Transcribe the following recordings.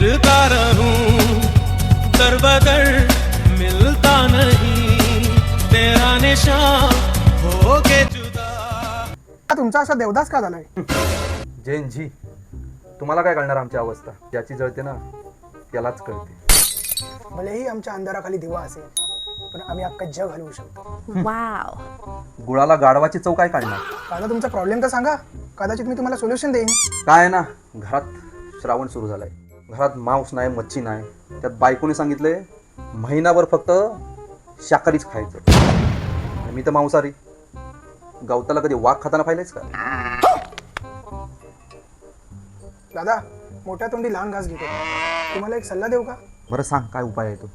फिरता रहूं दर बदर मिलता नहीं तेरा निशान हो के जुदा। तुमचा असा देवदास का झालाय? जैन जी, तुम्हाला काय कळणार आमची अवस्था? ज्याची जळते ना त्यालाच कळते. भलेही आमच्या अंधाराखाली दिवा असेल पण आम्ही अख्खं जग हलवू शकतो. वाव. गुळाला गाढवाची चव काय काढणार? दादा तुमचा प्रॉब्लेम तर सांगा, कदाचित मी तुम्हाला सोल्युशन देईन. काय आहे ना, घरात श्रावण सुरू झालाय, घरात मांस नाही मच्छी नाही, त्यात बायकोने सांगितलंय महिनाभर फक्त शाकाहारीच खायचं. आणि मी तर मांसाहारी. गवताला कधी वाघ खाताना पाहिलंयच का? दादा मोठ्या तोंडी लहान घास घेतो, तुम्हाला एक सल्ला देऊ का? बरं सांग, काय उपाय आहे तो?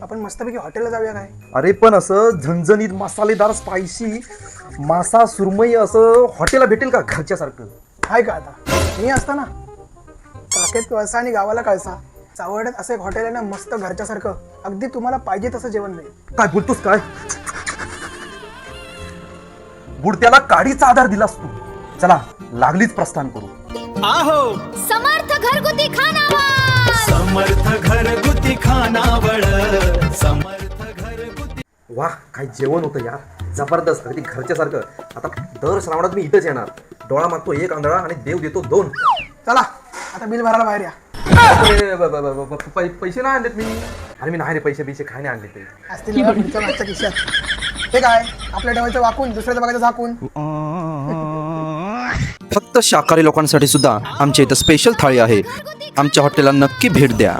आपण मस्तपैकी हॉटेलला जाऊया काय? अरे पण असं झणझणीत मसालेदार स्पायसी मासा सुरमई असं हॉटेलला भेटेल का घरच्यासारखं? हाय का आता मी असताना काकेत कळसा आणि गावाला कळसा, चावड्यात असं एक हॉटेल आहे ना, मस्त घरच्यासारखं, अगदी तुम्हाला पाहिजे तसं जेवण मिळेल. काय बोलतोस काय? बुडत्याला काडीचा आधार दिलास तू. चला लागलीच प्रस्थान करू. आहो समर्थ घरगुती खानावळ. समर्थ घरगुती खानावळ. समर्थ घरगुती. वाह काय जेवण होतं यार, जबरदस्त, अगदी घरच्यासारखं. आता दर श्रावणात मी इथंच येणार. डोळा मागतो एक आंधळा आणि देव देतो दोन. चला आता बिल भरायला बाहेर या. पैसे नाही आणलेत मी. अरे मी नाही रे, पैसे काय नाही आणले ते. असतील बघा पुढच्या मागच्या खिशात. हे काय आपल्या ठेवायचं वाकून दुसऱ्याचं बघायचं झाकून. फक्त शाकाहारी लोकांसाठी सुद्धा आमच्या इथं स्पेशल थाळी आहे. आमच्या हॉटेलला नक्की भेट द्या.